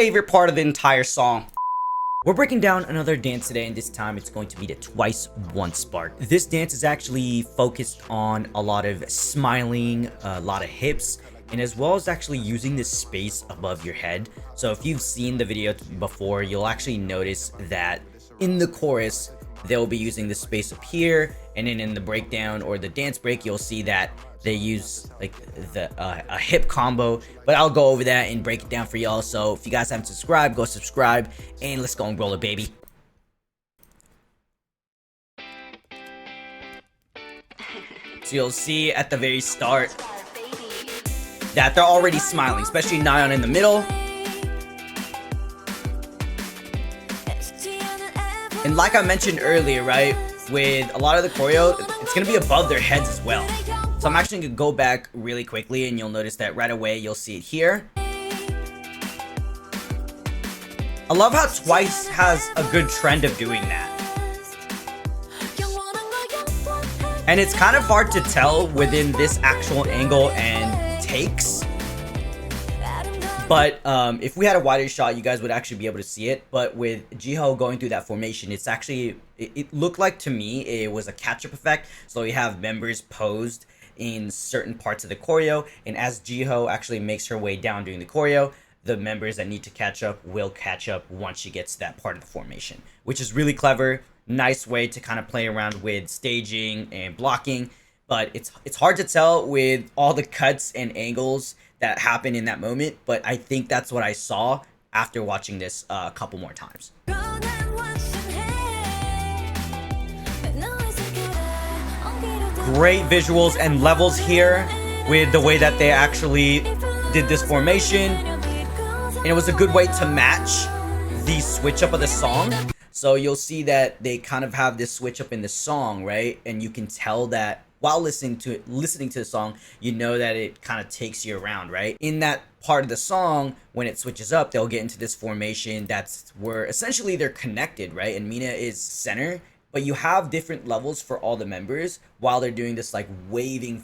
favorite part of the entire song. We're breaking down another dance today, and this time it's going to be the Twice Once part. This dance is actually focused on a lot of smiling, a lot of hips, and as well as actually using the space above your head. So if you've seen the video before, you'll actually notice that in the chorus, they'll be using the space up here, and then in the breakdown or the dance break, you'll see that they use like a hip combo, but I'll go over that and break it down for y'all. So if you guys haven't subscribed, go subscribe, and let's go and roll it, baby. So you'll see at the very start that they're already smiling, especially Nayeon in the middle. And like I mentioned earlier, right, with a lot of the choreo, it's gonna be above their heads as well. So I'm actually gonna go back really quickly, and you'll notice that right away you'll see it here. I love how Twice has a good trend of doing that. And it's kind of hard to tell within this actual angle and takes. But if we had a wider shot, you guys would actually be able to see it. But with Jihyo going through that formation, it's actually, it looked like to me it was a catch-up effect. So you have members posed in certain parts of the choreo, and as Jihyo actually makes her way down during the choreo, the members that need to catch up will catch up once she gets to that part of the formation, which is really clever. Nice way to kind of play around with staging and blocking. But it's hard to tell with all the cuts and angles that happen in that moment, but I think that's what I saw after watching this a couple more times. Great visuals and levels here with the way that they actually did this formation, and it was a good way to match the switch up of the song. So you'll see that they kind of have this switch up in the song, right? And you can tell that while listening to the song, you know that it kind of takes you around, right? In that part of the song, when it switches up, they'll get into this formation that's where essentially they're connected, right? And Mina is center, but you have different levels for all the members while they're doing this like waving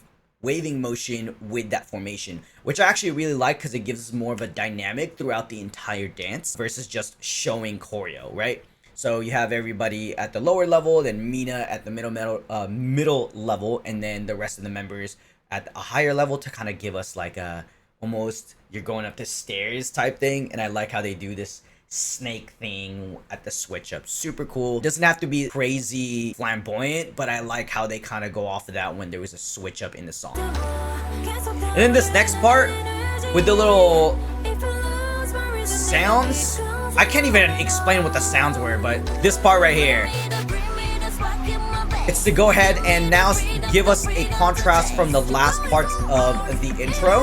motion with that formation, which I actually really like because it gives us more of a dynamic throughout the entire dance versus just showing choreo, right? So you have everybody at the lower level, then Mina at the middle level, and then the rest of the members at a higher level to kind of give us like a almost you're going up the stairs type thing. And I like how they do this snake thing at the switch up. Super cool. Doesn't have to be crazy flamboyant, but I like how they kind of go off of that when there was a switch up in the song. And then this next part with the little sounds, I can't even explain what the sounds were, but this part right here, it's to go ahead and now give us a contrast from the last parts of the intro,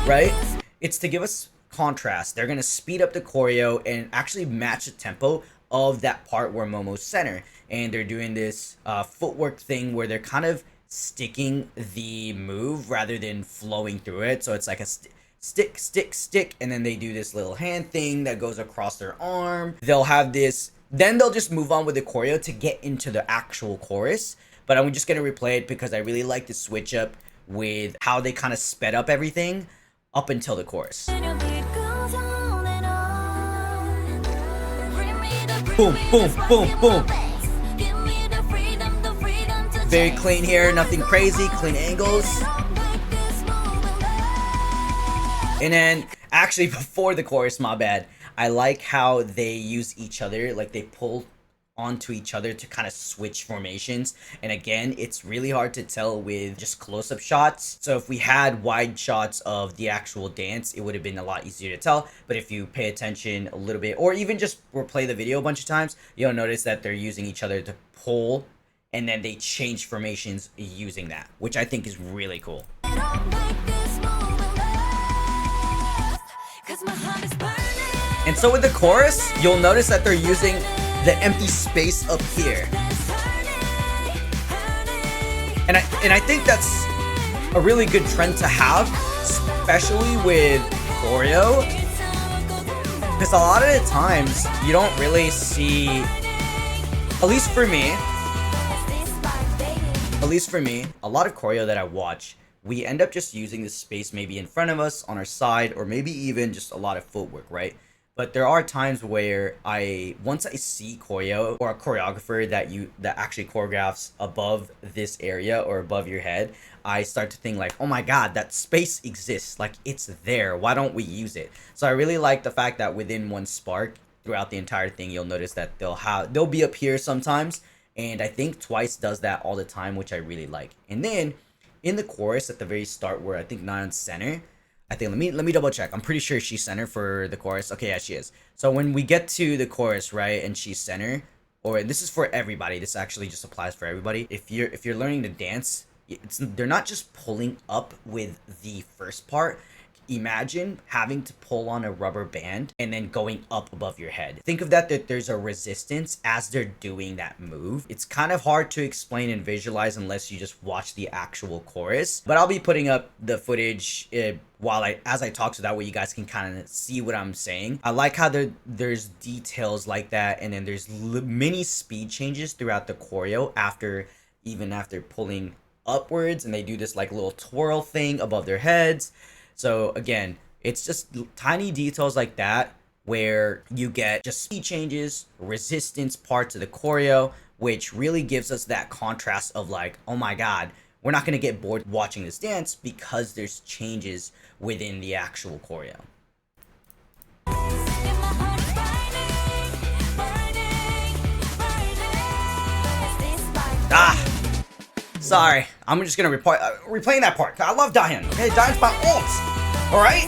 right? It's to give us contrast. They're gonna speed up the choreo and actually match the tempo of that part where Momo's center, and they're doing this footwork thing where they're kind of sticking the move rather than flowing through it. So it's like a stick, and then they do this little hand thing that goes across their arm. They'll have this, then they'll just move on with the choreo to get into the actual chorus. But I'm just gonna replay it because I really like the switch up with how they kind of sped up everything up until the chorus. Boom, boom, boom, boom. Very clean here, nothing crazy, clean angles. And then, actually, before the chorus, my bad, I like how they use each other, like they pull onto each other to kind of switch formations. And again, it's really hard to tell with just close-up shots. So if we had wide shots of the actual dance, it would have been a lot easier to tell. But if you pay attention a little bit, or even just replay the video a bunch of times, you'll notice that they're using each other to pull, and then they change formations using that, which I think is really cool. And so with the chorus, you'll notice that they're using the empty space up here. And I think that's a really good trend to have, especially with choreo. Because a lot of the times, you don't really see, at least for me, a lot of choreo that I watch, we end up just using the space maybe in front of us, on our side, or maybe even just a lot of footwork, right? But there are times where once I see choreo or a choreographer that actually choreographs above this area or above your head, I start to think like, oh my god, that space exists, like it's there, why don't we use it? So I really like the fact that within one spark throughout the entire thing, you'll notice that they'll be up here sometimes, and I think Twice does that all the time, which I really like. And then in the chorus at the very start, where I think Nayeon's center, I think let me double check. I'm pretty sure she's center for the chorus. Okay, yeah, she is. So when we get to the chorus, right, and she's center, or this is for everybody. This actually just applies for everybody. If you're learning to dance, they're not just pulling up with the first part. Imagine having to pull on a rubber band and then going up above your head. Think of that there's a resistance as they're doing that move. It's kind of hard to explain and visualize unless you just watch the actual chorus. But I'll be putting up the footage as I talk, so that way you guys can kind of see what I'm saying. I like how there's details like that, and then there's mini speed changes throughout the choreo after pulling upwards, and they do this like little twirl thing above their heads. So again, it's just tiny details like that where you get just speed changes, resistance parts of the choreo, which really gives us that contrast of like, oh my god, we're not going to get bored watching this dance because there's changes within the actual choreo. Sorry, I'm just gonna replaying that part. I love Dahyun. Okay, Dahyun's my ult. All right.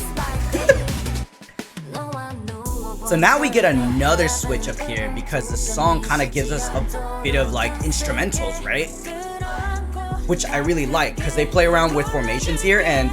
So now we get another switch up here because the song kind of gives us a bit of like instrumentals, right? Which I really like because they play around with formations here, and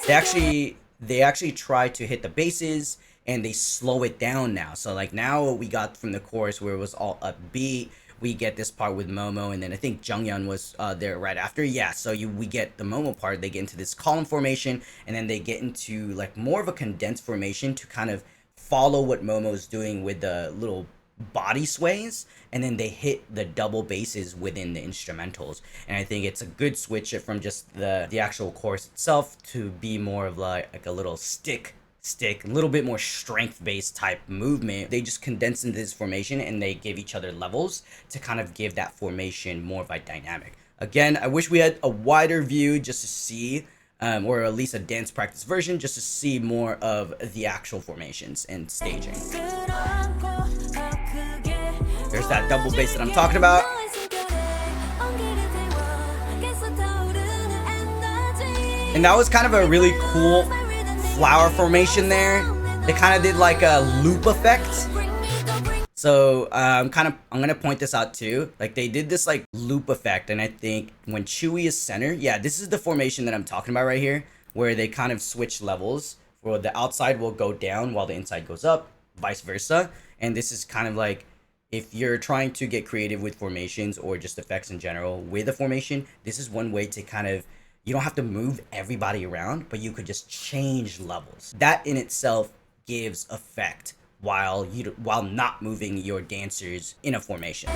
they actually try to hit the basses and they slow it down now. So like now what we got from the chorus where it was all upbeat, we get this part with Momo, and then I think Jungyeon was there right after. Yeah, so we get the Momo part. They get into this column formation, and then they get into like more of a condensed formation to kind of follow what Momo's doing with the little body sways, and then they hit the double basses within the instrumentals. And I think it's a good switch from just the actual chorus itself to be more of like a little stick, a little bit more strength-based type movement. They just condense into this formation and they give each other levels to kind of give that formation more of a dynamic. Again, I wish we had a wider view just to see, or at least a dance practice version, just to see more of the actual formations and staging. There's that double bass that I'm talking about. And that was kind of a really cool flower formation there. They kind of did like a loop effect. So I'm gonna point this out too. Like they did this like loop effect, and I think when Chewy is center, yeah, this is the formation that I'm talking about right here, where they kind of switch levels, where the outside will go down while the inside goes up, vice versa. And this is kind of like, if you're trying to get creative with formations or just effects in general with a formation, this is one way to kind of, you don't have to move everybody around, but you could just change levels. That in itself gives effect while not moving your dancers in a formation.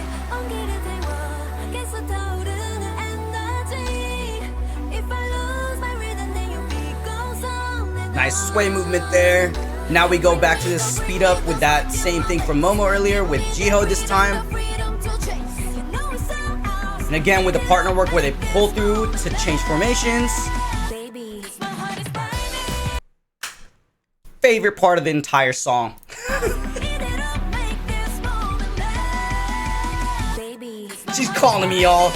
Nice sway movement there. Now we go back to this speed up with that same thing from Momo earlier with Jihyo this time. And again with the partner work where they pull through to change formations. Favorite part of the entire song. She's calling me, y'all.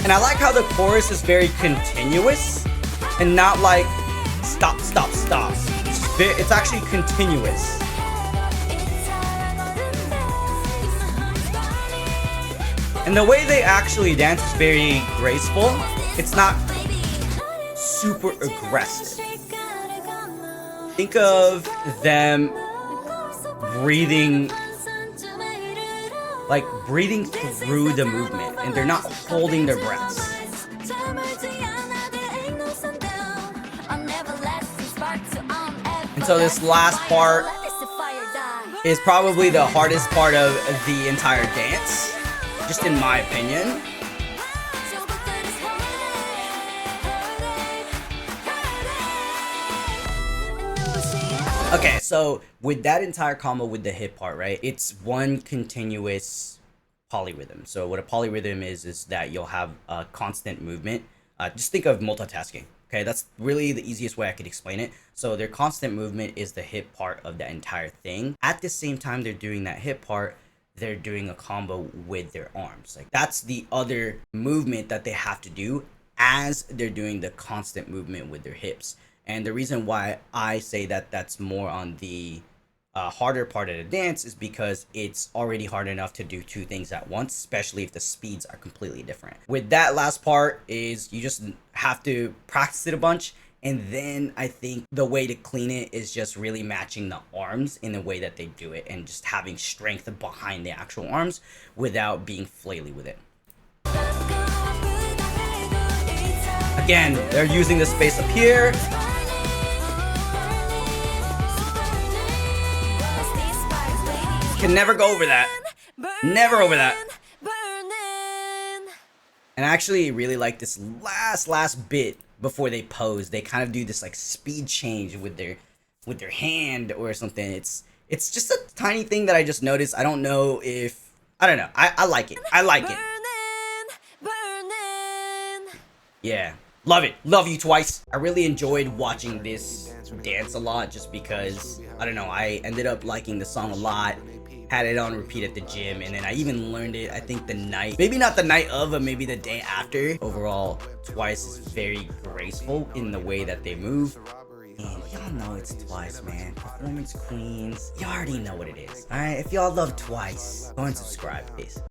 And I like how the chorus is very continuous and not like stop, stop, stop. It's actually continuous. And the way they actually dance is very graceful. It's not super aggressive. Think of them breathing through the movement, and they're not holding their breaths. And so this last part is probably the hardest part of the entire dance, just in my opinion. Okay, so with that entire combo with the hit part, right? It's one continuous polyrhythm. So what a polyrhythm is that you'll have a constant movement. Just think of multitasking. Okay, that's really the easiest way I could explain it. So their constant movement is the hit part of the entire thing. At the same time they're doing that hit part, they're doing a combo with their arms. Like that's the other movement that they have to do as they're doing the constant movement with their hips. And the reason why I say that that's more on the harder part of the dance is because it's already hard enough to do two things at once, especially if the speeds are completely different. With that last part is you just have to practice it a bunch, and then I think the way to clean it is just really matching the arms in the way that they do it and just having strength behind the actual arms without being flaily with it. Again, they're using the space up here. Can never go over that. Never over that. And I actually really like this last bit before they pose. They kind of do this like speed change with their hand or something. It's just a tiny thing that I just noticed. I don't know if I like it. I like it. Yeah. Love it. Love you twice. I really enjoyed watching this dance a lot just because, I don't know, I ended up liking the song a lot. Had it on repeat at the gym, and then I even learned it, I think the night, maybe not the night of, but maybe the day after. Overall, Twice is very graceful in the way that they move. And y'all know it's Twice, man. Performance queens. You already know what it is. Alright, if y'all love Twice, go and subscribe. Peace.